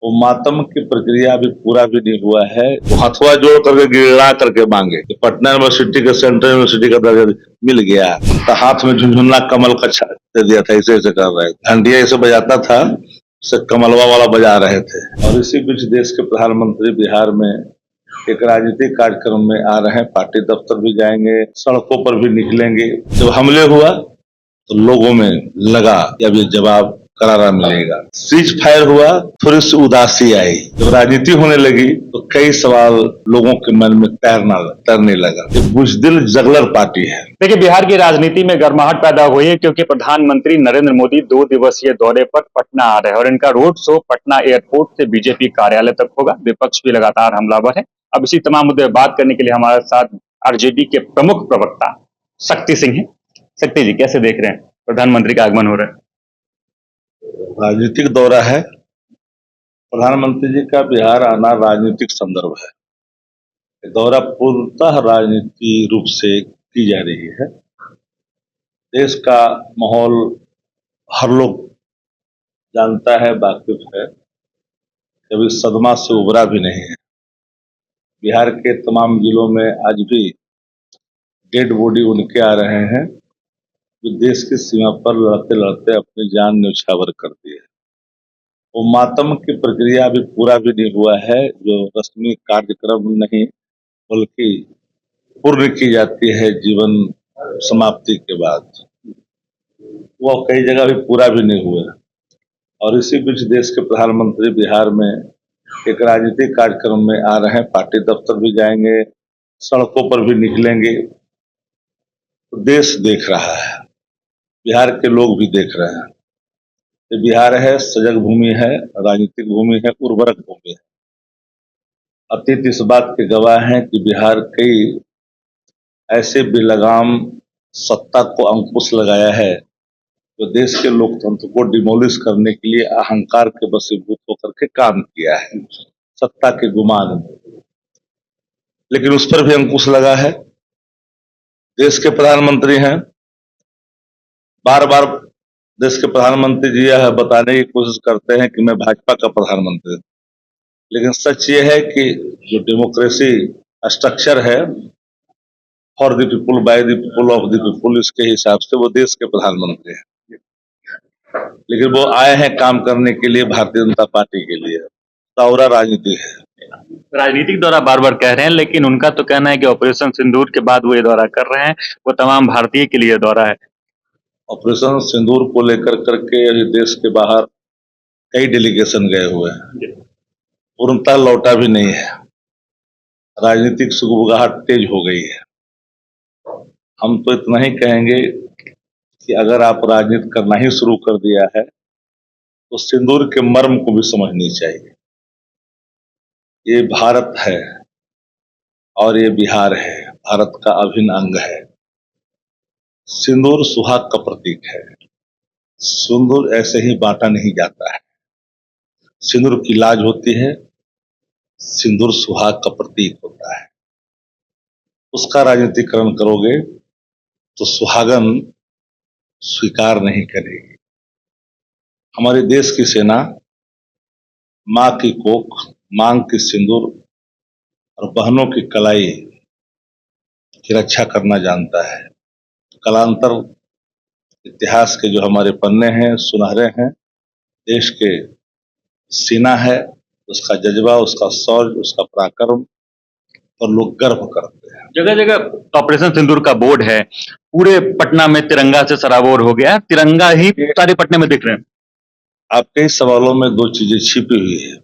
वो मातम की प्रक्रिया अभी पूरा भी नहीं हुआ है। वो हथुआ जोड़ करके गिड़ा करके मांगे कि पटना यूनिवर्सिटी के सेंट्रल यूनिवर्सिटी का दर्जा मिल गया, तो हाथ में झुनझुना कमल का दे दिया था, ऐसे ऐसे कर रहे थे, घंटिया ऐसे बजाता था, उसे कमलवा वाला बजा रहे थे। और इसी बीच देश के प्रधानमंत्री बिहार में एक राजनीतिक कार्यक्रम में आ रहे हैं, पार्टी दफ्तर भी जाएंगे, सड़कों पर भी निकलेंगे। जब हमले हुआ तो लोगों में लगा कि अब ये जवाब करारा मिलेगा। सीज फायर हुआ, थोड़ी सी उदासी आई। जब राजनीति होने लगी तो कई सवाल लोगों के मन में तैरने लगा। ये बुजदिल जगलर पार्टी है। देखिए, बिहार की राजनीति में गर्माहट पैदा हुई है क्योंकि प्रधानमंत्री नरेंद्र मोदी 2 दिवसीय दौरे पर पटना आ रहे हैं और इनका रोड शो पटना एयरपोर्ट से बीजेपी कार्यालय तक होगा। विपक्ष भी लगातार हमलावर है। अब इसी तमाम मुद्दे पर बात करने के लिए हमारे साथ आरजेडी के प्रमुख प्रवक्ता शक्ति सिंह है। शक्ति जी, कैसे देख रहे हैं प्रधानमंत्री का आगमन हो रहा है? राजनीतिक दौरा है। प्रधानमंत्री जी का बिहार आना राजनीतिक संदर्भ है। दौरा पूर्णतः राजनीति रूप से की जा रही है। देश का माहौल हर लोग जानता है, वाकिफ है। कभी सदमा से उबरा भी नहीं है। बिहार के तमाम जिलों में आज भी डेड बॉडी उनके आ रहे हैं जो देश की सीमा पर लड़ते लड़ते अपनी जान न्यौछावर कर दी है। वो मातम की प्रक्रिया अभी पूरा भी नहीं हुआ है, जो रस्मी कार्यक्रम नहीं बल्कि पूर्ण की जाती है जीवन समाप्ति के बाद, वह कई जगह भी पूरा भी नहीं हुआ। और इसी बीच देश के प्रधानमंत्री बिहार में एक राजनीतिक कार्यक्रम में आ रहे हैं, पार्टी दफ्तर भी जाएंगे, सड़कों पर भी निकलेंगे। तो देश देख रहा है, बिहार के लोग भी देख रहे हैं। ये बिहार है, सजग भूमि है, राजनीतिक भूमि है, उर्वरक भूमि है। अतीत इस बात के गवाह हैं कि बिहार कई ऐसे बेलगाम सत्ता को अंकुश लगाया है जो देश के लोकतंत्र को डिमोलिश करने के लिए अहंकार के वशीभूत होकर के काम किया है, सत्ता के गुमान में। लेकिन उस पर भी अंकुश लगा है। देश के प्रधानमंत्री हैं, बार बार देश के प्रधानमंत्री जी यह बताने की कोशिश करते हैं कि मैं भाजपा का प्रधानमंत्री हूं, लेकिन सच ये है कि जो डेमोक्रेसी स्ट्रक्चर है, for the people by the people of the people, इसके हिसाब से वो देश के प्रधानमंत्री हैं। लेकिन वो आए हैं काम करने के लिए भारतीय जनता पार्टी के लिए। दौरा राजनीति है। राजनीतिक दौरा बार बार कह रहे हैं, लेकिन उनका तो कहना है कि ऑपरेशन सिंदूर के बाद वो ये दौरा कर रहे हैं, वो तमाम भारतीय के लिए दौरा है। ऑपरेशन सिंदूर को लेकर करके अभी देश के बाहर कई डेलीगेशन गए हुए हैं, पूर्णतः लौटा भी नहीं है। राजनीतिक सुगबुगाहट तेज हो गई है। हम तो इतना ही कहेंगे कि अगर आप राजनीति करना ही शुरू कर दिया है तो सिंदूर के मर्म को भी समझनी चाहिए। ये भारत है और ये बिहार है, भारत का अभिन्न अंग है। सिंदूर सुहाग का प्रतीक है। सिंदूर ऐसे ही बांटा नहीं जाता है। सिंदूर की लाज होती है, सिंदूर सुहाग का प्रतीक होता है। उसका राजनीतिकरण करोगे तो सुहागन स्वीकार नहीं करेगी। हमारे देश की सेना माँ की कोख, मांग की सिंदूर और बहनों की कलाई की रक्षा करना जानता है। कालांतर इतिहास के जो हमारे पन्ने हैं, सुनहरे हैं, देश के सेना है, उसका जज्बा, उसका शौर्य, उसका पराक्रम पर लोग गर्व करते हैं। जगह जगह ऑपरेशन सिंदूर का बोर्ड है। पूरे पटना में तिरंगा से सराबोर हो गया, तिरंगा ही सारे पटने में दिख रहे हैं। आपके इस सवालों में दो चीजें छिपी हुई है।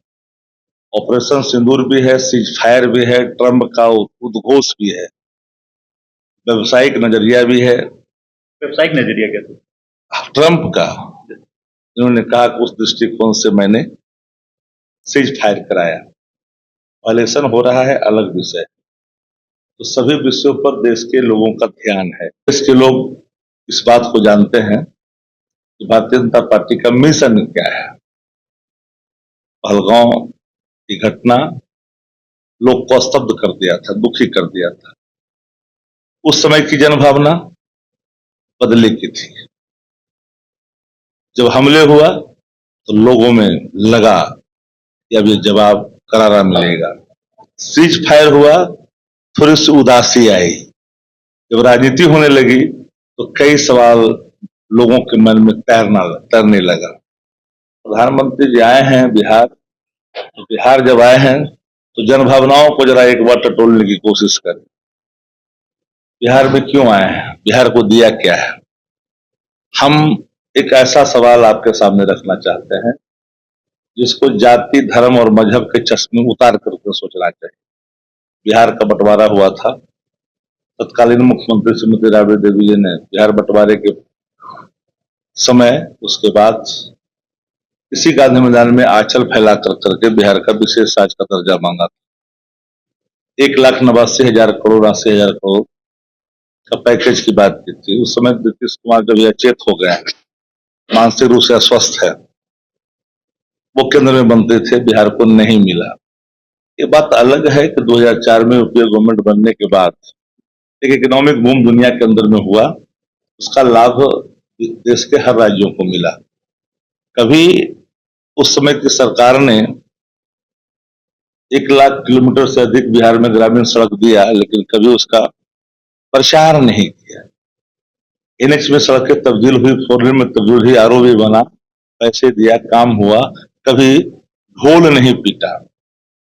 ऑपरेशन सिंदूर भी है, सीज फायर भी है, ट्रंप का उद्घोष भी है, व्यवसायिक नजरिया भी है। व्यावसायिक नजरिया कैसे? ट्रंप का, इन्होंने कहा कि उस दृष्टिकोण से मैंने सीज फायर कराया। वायलेशन हो रहा है, अलग विषय। तो सभी विषयों पर देश के लोगों का ध्यान है। देश के लोग इस बात को जानते हैं कि भारतीय जनता पार्टी का मिशन क्या है। पहलगांव की घटना लोग को स्तब्ध कर दिया था, दुखी कर दिया था। उस समय की जनभावना बदले की थी। जब हमले हुआ तो लोगों में लगा या भी जवाब करारा मिलेगा। सीज फायर हुआ, थोड़ी सी उदासी आई। जब राजनीति होने लगी तो कई सवाल लोगों के मन में तैरने लगा। प्रधानमंत्री जी आए हैं बिहार, तो बिहार जब आए हैं तो जनभावनाओं को जरा एक बार टटोलने की कोशिश करें। बिहार में क्यों आए हैं, बिहार को दिया क्या है? हम एक ऐसा सवाल आपके सामने रखना चाहते हैं जिसको जाति, धर्म और मजहब के चश्मे उतार करके सोचना चाहिए। बिहार का बंटवारा हुआ था, तत्कालीन मुख्यमंत्री श्रीमती राबड़ी देवी जी ने बिहार बंटवारे के समय उसके बाद इसी गांधी मैदान में आंचल फैला करके बिहार का विशेष राज्य का दर्जा मांगा था। 1,89,000 करोड़ 80,000 करोड़ का पैकेज की बात की थी। उस समय नीतीश कुमार जब ये अचेत हो गए, मानसिक रूप से अस्वस्थ है, वो केंद्र में बनते थे, बिहार को नहीं मिला। ये बात अलग है कि 2004 में यूपीए गवर्नमेंट बनने के बाद एक इकोनॉमिक बूम दुनिया के अंदर में हुआ, उसका लाभ देश के हर राज्यों को मिला। कभी उस समय की सरकार ने 1 लाख किलोमीटर से अधिक बिहार में ग्रामीण सड़क दिया, लेकिन कभी उसका प्रचार नहीं किया। एनएच में सड़कें तब्दील हुई, 4 लेन में तब्दील हुई, आरओबी बना, पैसे दिया, काम हुआ, कभी ढोल नहीं पीटा।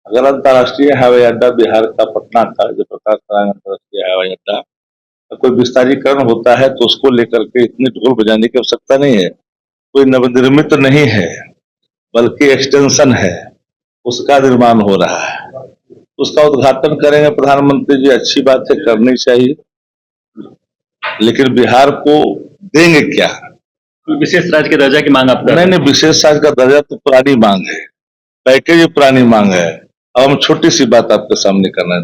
अगर अंतर्राष्ट्रीय हवाई अड्डा बिहार का पटना का जयप्रकाश नारायण अंतर्राष्ट्रीय हवाई अड्डा का कोई विस्तारीकरण होता है तो उसको लेकर के इतनी ढोल बजाने की आवश्यकता नहीं है। कोई नवनिर्मित नहीं है, बल्कि एक्सटेंशन है, उसका निर्माण हो रहा है। उसका उद्घाटन करेंगे प्रधानमंत्री जी, अच्छी बात है, करनी चाहिए, लेकिन बिहार को देंगे क्या? विशेष राज्य के दर्जा की मांग आप कर रहे हैं? नहीं, विशेष राज्य का दर्जा तो पुरानी मांग है, पैकेज पुरानी मांग है। अब हम छोटी सी बात आपके सामने करना है।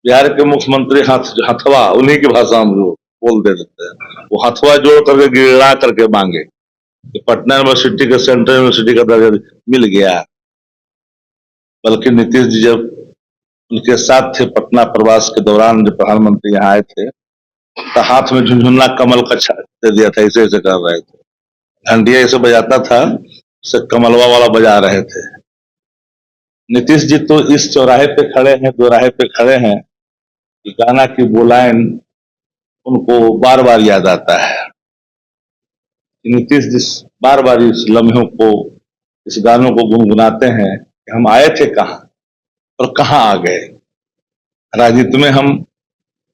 बिहार के मुख्यमंत्री हथवा, उन्हीं की भाषा हम लोग बोल देते हैं, वो हथवा जोड़ करके गिड़ा करके मांगे कि पटना यूनिवर्सिटी का सेंट्रल यूनिवर्सिटी का दर्जा मिल गया। बल्कि नीतीश जी जब उनके साथ थे पटना प्रवास के दौरान, जब प्रधानमंत्री यहाँ आए थे तो हाथ में झुनझुना कमल का दे दिया था, ऐसे ऐसे कर रहे थे, घंटिया ऐसे बजाता था, उससे कमलवा वाला बजा रहे थे। नीतीश जी तो इस चौराहे पे खड़े हैं, दोराहे पे खड़े हैं, गाना की वो लाइन उनको बार बार याद आता है। नीतीश जिस बार बार इस लम्हों को, इस गानों को गुनगुनाते हैं कि हम आए थे कहाँ और कहाँ आ गए। राजनीति में हम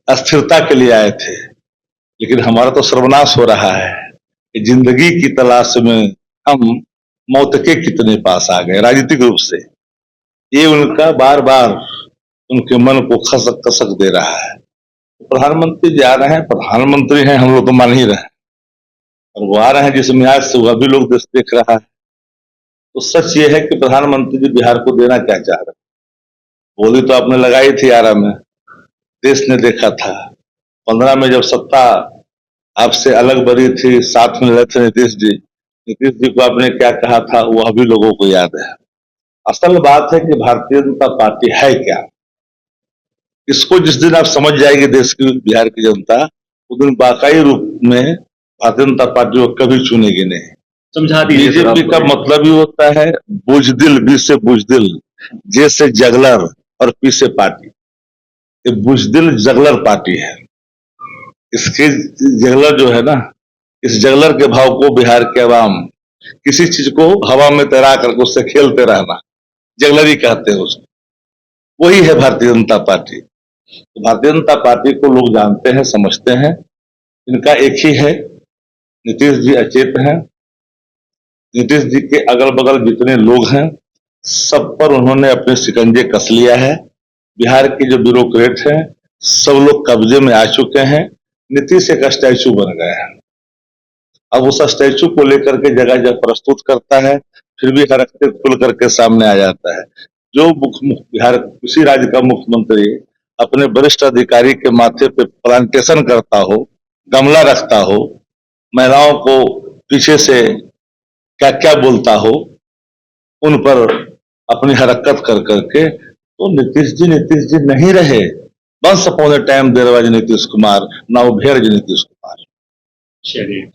अस्थिरता के लिए आए थे, लेकिन हमारा तो सर्वनाश हो रहा है कि जिंदगी की तलाश में हम मौत के कितने पास आ गए राजनीतिक रूप से। ये उनका बार बार उनके मन को खसक कसक दे रहा है। प्रधानमंत्री जा रहे हैं, प्रधानमंत्री हैं, हम लोग तो मान ही रहे हैं, और वो आ रहे हैं जिस मियाज से वह भी लोग देख रहा है। तो सच ये है कि प्रधानमंत्री जी बिहार को देना क्या चाह रहे हैं। बोली तो आपने लगाई थी आरा में, देश ने देखा था। 15 में जब सत्ता आपसे अलग बड़ी थी, साथ में रहे थे नीतीश जी को आपने क्या कहा था वह भी लोगों को याद है। असल बात है कि भारतीय जनता पार्टी है क्या, इसको जिस दिन आप समझ जाएगी देश की, बिहार की जनता, उस दिन वाकई रूप में भारतीय जनता पार्टी को कभी चुनेगी नहीं। समझा दीजिए। बीजेपी का मतलब ही होता है बुजदिल, बी से बुजदिल, जे से जगलर और पी से पार्टी। ये बुजदिल जगलर पार्टी है। इसके जगलर जो है ना, इस जगलर के भाव को बिहार के अवाम, किसी चीज को हवा में तैरा करके उससे खेलते रहना, जगलरी कहते हैं उसको, वही है भारतीय जनता पार्टी। तो भारतीय जनता पार्टी को लोग जानते हैं, समझते हैं। इनका एक ही है, नीतीश जी अचेत हैं। नीतीश जी के अगल बगल जितने लोग हैं सब पर उन्होंने अपने शिकंजे कस लिया है। बिहार के जो ब्यूरोक्रेट हैं सब लोग कब्जे में आ चुके हैं। नीतीश एक स्टैचू बन गए हैं। अब उस स्टैचू को लेकर के जगह जगह प्रस्तुत करता है, फिर भी हरकतें खुल करके सामने आ जाता है। जो बिहार किसी राज्य का मुख्यमंत्री अपने वरिष्ठ अधिकारी के माथे पे प्लांटेशन करता हो, गमला रखता हो, महिलाओं को पीछे से क्या क्या बोलता हो, उन पर अपनी हरकत कर करके, तो नीतीश जी नहीं रहे। Once upon a time there was Nitish Kumar, now here is Nitish Kumar. चलिए,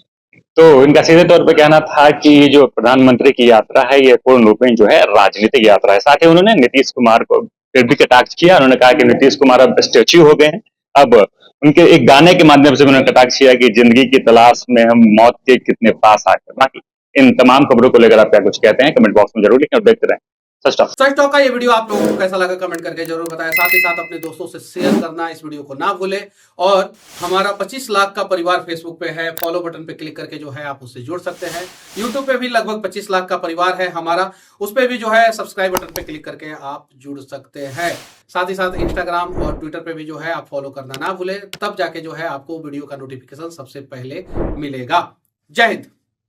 तो इनका सीधे तौर पे कहना था कि ये जो प्रधानमंत्री की यात्रा है ये पूर्ण रूप में जो है राजनीतिक यात्रा है। साथ ही उन्होंने नीतीश कुमार को फिर भी कटाक्ष किया। उन्होंने कहा कि नीतीश कुमार अब स्टैच्यू हो गए हैं। अब उनके एक गाने के माध्यम से उन्होंने कटाक्ष किया कि जिंदगी की तलाश में हम मौत के कितने पास आकर। बाकी इन तमाम खबरों को लेकर आप क्या कुछ कहते हैं कमेंट बॉक्स में जरूर लिखें और देखते रहें सच टॉक का ये वीडियो आप लोगों को कैसा लगा कमेंट करके जरूर बताएं। साथ ही साथ अपने दोस्तों से शेयर करना इस वीडियो को ना भूलें। और हमारा 25 लाख का परिवार फेसबुक पे है, फॉलो बटन पे क्लिक करके जो है आप उससे जुड़ सकते हैं। यूट्यूब पे भी लगभग 25 लाख का परिवार है हमारा, उस पर भी जो है सब्सक्राइब बटन पे क्लिक करके आप जुड़ सकते हैं। साथ ही साथ इंस्टाग्राम और ट्विटर पे भी जो है आप फॉलो करना ना भूलें, तब जाके जो है आपको वीडियो का नोटिफिकेशन सबसे पहले मिलेगा। जय हिंद।